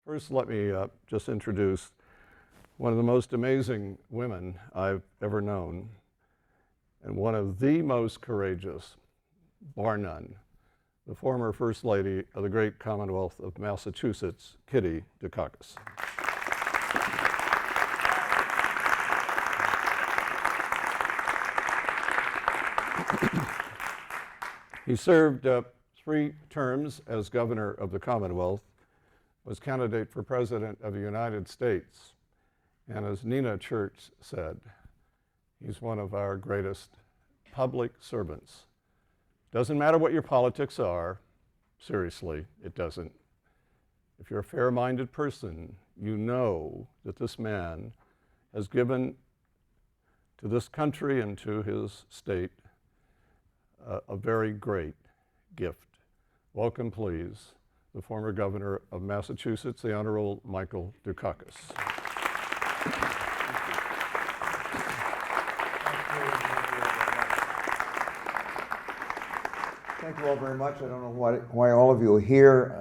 First, let me just introduce one of the most amazing women I've ever known, and one of the most courageous, bar none, the former First Lady of the great Commonwealth of Massachusetts, Kitty Dukakis. He served 3 terms as governor of the Commonwealth, was candidate for president of the United States, and as Nina Church said, he's one of our greatest public servants. Doesn't matter what your politics are, seriously, it doesn't. If you're a fair-minded person, you know that this man has given to this country and to his state a very great gift. Welcome, please, the former governor of Massachusetts, the Honorable Michael Dukakis. Thank you all very much. I don't know why all of you are here,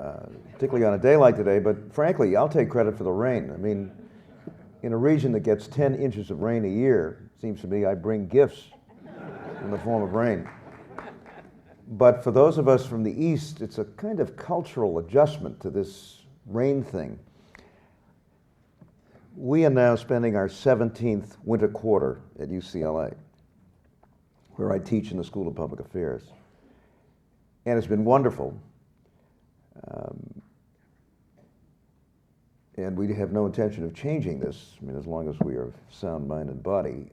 particularly on a day like today, but frankly, I'll take credit for the rain. I mean, in a region that gets 10 inches of rain a year, it seems to me I bring gifts in the form of rain. But for those of us from the East, it's a kind of cultural adjustment to this rain thing. We are now spending our 17th winter quarter at UCLA, where I teach in the School of Public Affairs. And it's been wonderful. And we have no intention of changing this, I mean, as long as we are of sound mind and body.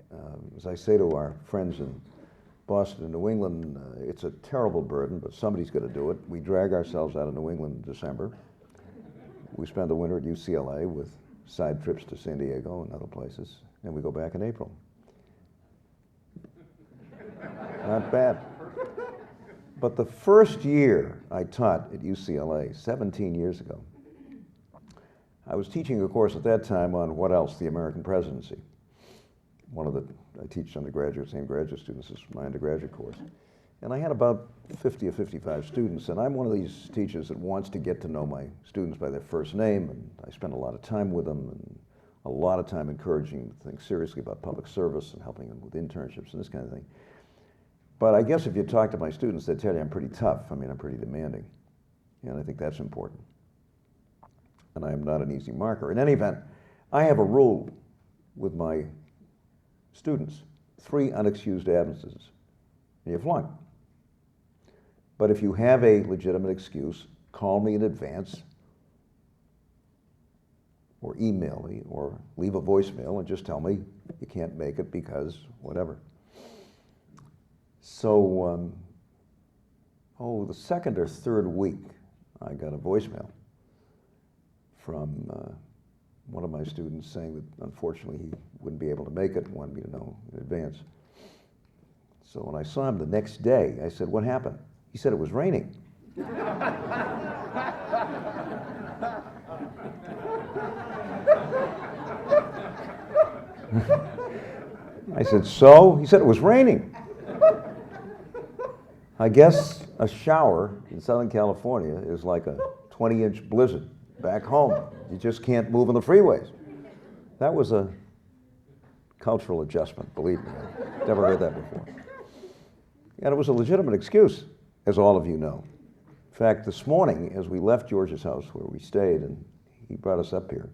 As I say to our friends in Boston and New England, it's a terrible burden, but somebody's got to do it. We drag ourselves out of New England in December. We spend the winter at UCLA with side trips to San Diego and other places, and we go back in April. Not bad. But the first year I taught at UCLA, 17 years ago, I was teaching a course at that time on what else? The American presidency. I teach undergraduate, same graduate students as my undergraduate course. And I had about 50 or 55 students, and I'm one of these teachers that wants to get to know my students by their first name, and I spend a lot of time with them, and a lot of time encouraging them to think seriously about public service and helping them with internships and this kind of thing. But I guess if you talk to my students, they'd tell you I'm pretty tough. I mean, I'm pretty demanding, and I think that's important. And I am not an easy marker. In any event, I have a rule with my students: 3 unexcused absences, and you flunk. But if you have a legitimate excuse, call me in advance, or email me, or leave a voicemail and just tell me you can't make it because whatever. So, the second or third week, I got a voicemail from one of my students saying that unfortunately he wouldn't be able to make it and wanted me to know in advance. So when I saw him the next day, I said, "What happened?" He said, "It was raining." I said, "So?" He said, "It was raining." I guess a shower in Southern California is like a 20-inch blizzard back home. You just can't move on the freeways. That was a cultural adjustment, believe me. I've never heard that before. And it was a legitimate excuse, as all of you know. In fact, this morning, as we left George's house where we stayed, and he brought us up here,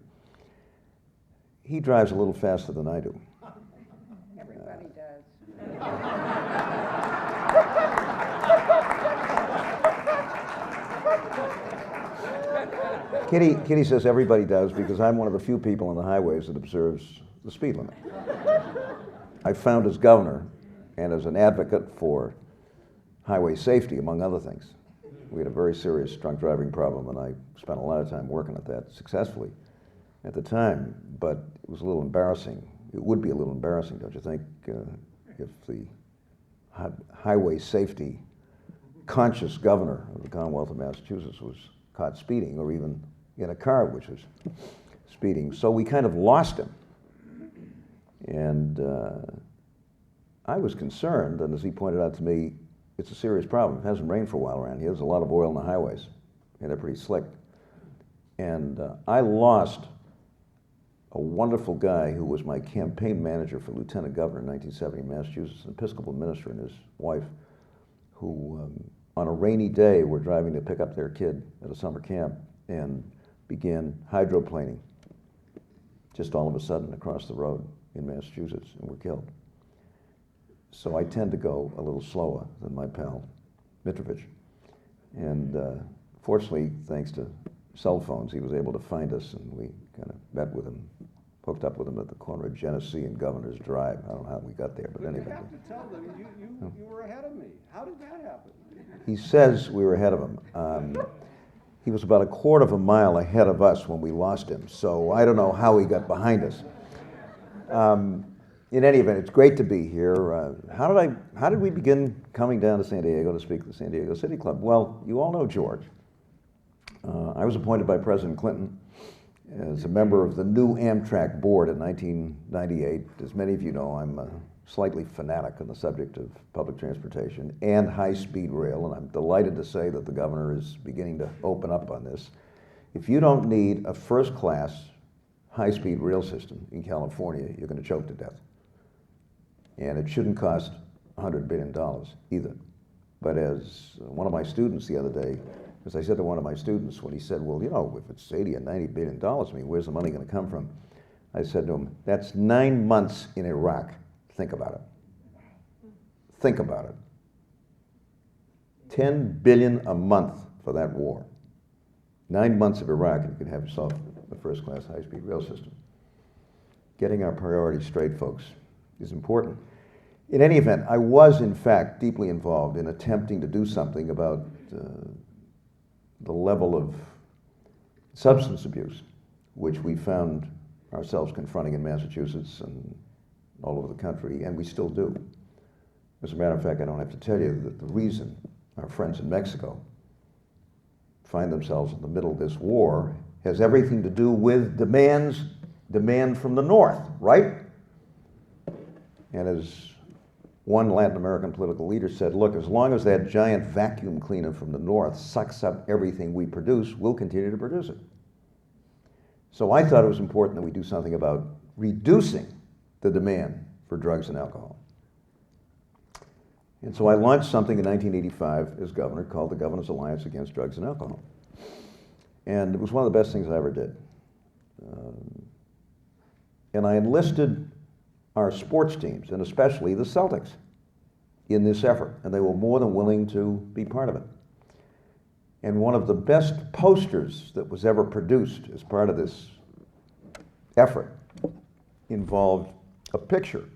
he drives a little faster than I do. Everybody does. Kitty says everybody does because I'm one of the few people on the highways that observes the speed limit. I found as governor and as an advocate for highway safety, among other things. We had a very serious drunk driving problem, and I spent a lot of time working at that successfully at the time, but it was a little embarrassing. It would be a little embarrassing, don't you think, if the highway safety conscious governor of the Commonwealth of Massachusetts was caught speeding, or even in a car which was speeding. So we kind of lost him. And I was concerned, and as he pointed out to me, it's a serious problem. It hasn't rained for a while around here. There's a lot of oil on the highways, and they're pretty slick. And I lost a wonderful guy who was my campaign manager for lieutenant governor in 1970 in Massachusetts, an Episcopal minister, and his wife, who on a rainy day were driving to pick up their kid at a summer camp and began hydroplaning just all of a sudden across the road in Massachusetts and were killed. So I tend to go a little slower than my pal Mitrovich. And fortunately, thanks to cell phones, he was able to find us, and we kind of met with him, hooked up with him at the corner of Genesee and Governor's Drive. I don't know how we got there, but anyway. You have to tell them you were ahead of me. How did that happen? He says we were ahead of him. He was about a quarter of a mile ahead of us when we lost him, so I don't know how he got behind us. In any event, it's great to be here. How did we begin coming down to San Diego to speak at the San Diego City Club? Well, you all know George. I was appointed by President Clinton as a member of the new Amtrak board in 1998. As many of you know, I'm a slightly fanatic on the subject of public transportation and high-speed rail, and I'm delighted to say that the governor is beginning to open up on this. If you don't need a first-class high-speed rail system in California, you're going to choke to death. And it shouldn't cost $100 billion either. But as one of my students the other day, as I said to one of my students when he said, well, you know, if it's 80 or 90 billion dollars, I mean, where's the money going to come from? I said to him, that's 9 months in Iraq. Think about it. Think about it. 10 billion a month for that war. 9 months of Iraq, and you could have yourself a first-class high-speed rail system. Getting our priorities straight, folks, is important. In any event, I was, in fact, deeply involved in attempting to do something about the level of substance abuse, which we found ourselves confronting in Massachusetts and all over the country, and we still do. As a matter of fact, I don't have to tell you that the reason our friends in Mexico find themselves in the middle of this war has everything to do with demand from the North, right? And as one Latin American political leader said, look, as long as that giant vacuum cleaner from the North sucks up everything we produce, we'll continue to produce it. So I thought it was important that we do something about reducing the demand for drugs and alcohol. And so I launched something in 1985 as governor called the Governor's Alliance Against Drugs and Alcohol. And it was one of the best things I ever did. And I enlisted our sports teams, and especially the Celtics, in this effort, and they were more than willing to be part of it. And one of the best posters that was ever produced as part of this effort involved a picture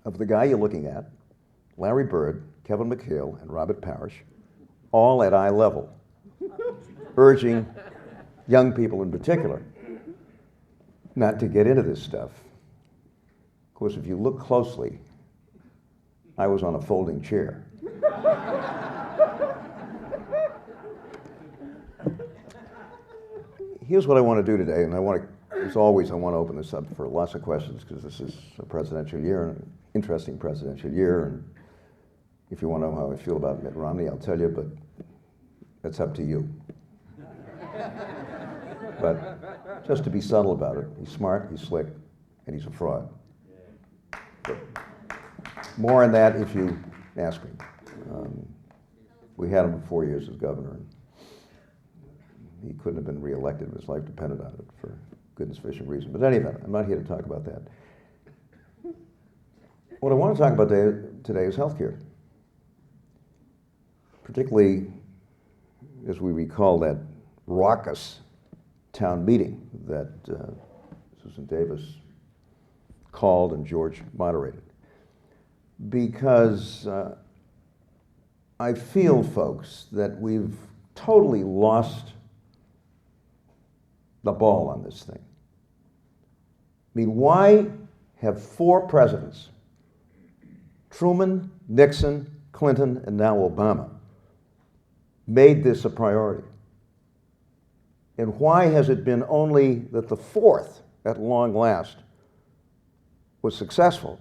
of the guy you're looking at, Larry Bird, Kevin McHale, and Robert Parrish, all at eye level, urging young people in particular not to get into this stuff. Of course, if you look closely, I was on a folding chair. Here's what I want to do today, and as always, I want to open this up for lots of questions because this is a presidential year, an interesting presidential year, and if you want to know how I feel about Mitt Romney, I'll tell you, but it's up to you. But just to be subtle about it, he's smart, he's slick, and he's a fraud. But more on that if you ask me. We had him for 4 years as governor, and he couldn't have been reelected if his life depended on it for good and sufficient reason. But anyway, I'm not here to talk about that. What I want to talk about today is healthcare. Particularly as we recall that raucous town meeting that Susan Davis called and George moderated. Because I feel, folks, that we've totally lost the ball on this thing. I mean, why have 4 presidents, Truman, Nixon, Clinton, and now Obama, made this a priority? And why has it been only that the 4th, at long last, was successful?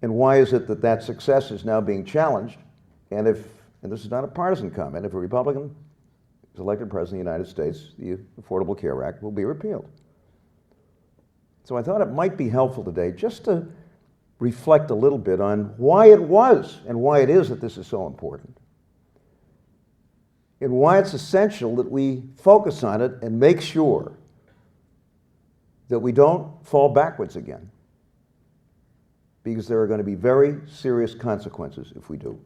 And why is it that that success is now being challenged? And this is not a partisan comment, if a Republican is elected President of the United States, the Affordable Care Act will be repealed. So I thought it might be helpful today just to reflect a little bit on why it was and why it is that this is so important, and why it's essential that we focus on it and make sure that we don't fall backwards again, because there are going to be very serious consequences if we do.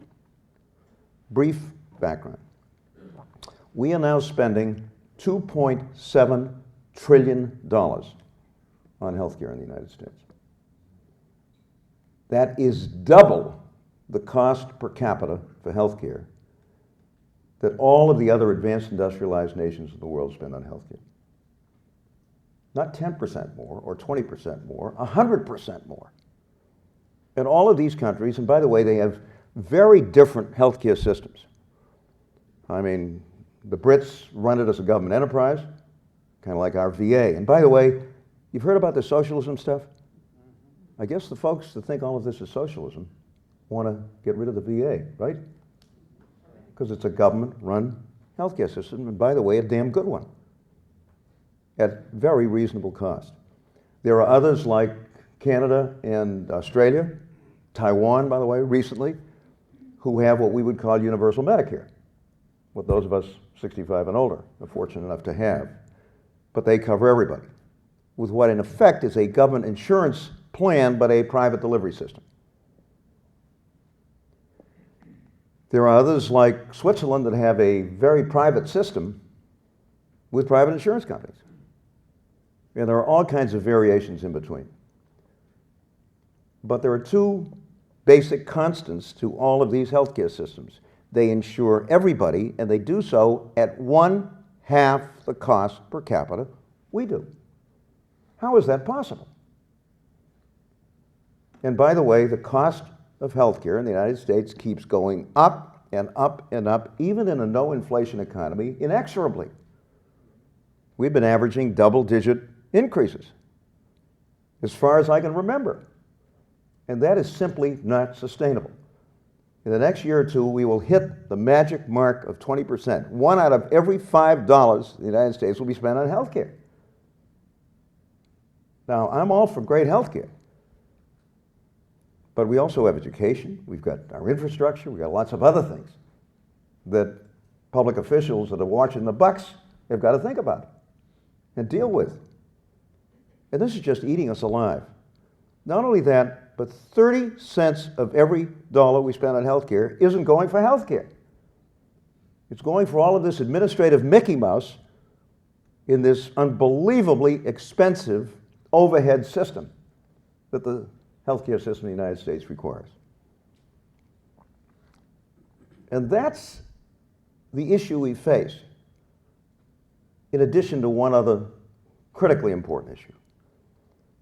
Brief background. We are now spending $2.7 trillion on healthcare in the United States. That is double the cost per capita for healthcare that all of the other advanced industrialized nations of the world spend on healthcare. Not 10% more or 20% more, 100% more. And all of these countries, and by the way, they have very different healthcare systems. I mean, the Brits run it as a government enterprise, kind of like our VA. And by the way, you've heard about the socialism stuff? I guess the folks that think all of this is socialism want to get rid of the VA, right? Because it's a government-run healthcare system, and by the way, a damn good one, at very reasonable cost. There are others like Canada and Australia, Taiwan, by the way, recently, who have what we would call universal Medicare, what those of us 65 and older are fortunate enough to have. But they cover everybody with what in effect is a government insurance plan, but a private delivery system. There are others like Switzerland that have a very private system with private insurance companies. And there are all kinds of variations in between. But there are two basic constants to all of these healthcare systems. They insure everybody, and they do so at 1/2 the cost per capita we do. How is that possible? And by the way, the cost of healthcare in the United States keeps going up and up and up, even in a no-inflation economy, inexorably. We've been averaging double-digit increases as far as I can remember. And that is simply not sustainable. In the next year or two, we will hit the magic mark of 20%. 1 out of every $5 in the United States will be spent on healthcare. Now, I'm all for great healthcare. But we also have education, we've got our infrastructure, we've got lots of other things that public officials that are watching the bucks have got to think about and deal with. And this is just eating us alive. Not only that, but 30 cents of every dollar we spend on healthcare isn't going for healthcare. It's going for all of this administrative Mickey Mouse in this unbelievably expensive overhead system that the healthcare system in the United States requires. And that's the issue we face, in addition to one other critically important issue.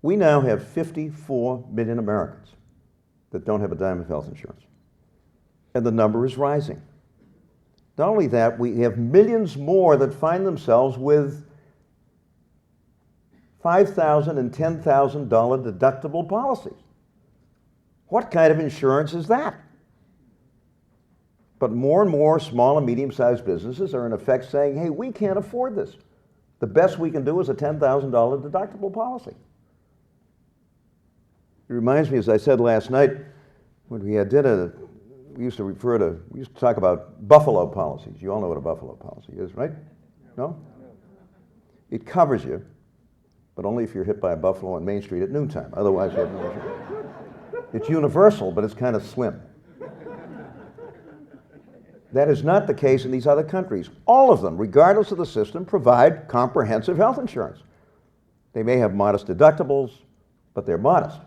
We now have 54 million Americans that don't have a dime of health insurance, and the number is rising. Not only that, we have millions more that find themselves with $5,000 and $10,000 deductible policies. What kind of insurance is that? But more and more small and medium-sized businesses are in effect saying, hey, we can't afford this. The best we can do is a $10,000 deductible policy. It reminds me, as I said last night, when we had dinner, we used to talk about buffalo policies. You all know what a buffalo policy is, right? No? It covers you, but only if you're hit by a buffalo on Main Street at noontime. Otherwise, you have no insurance. It's universal, but it's kind of slim. That is not the case in these other countries. All of them, regardless of the system, provide comprehensive health insurance. They may have modest deductibles, but they're modest.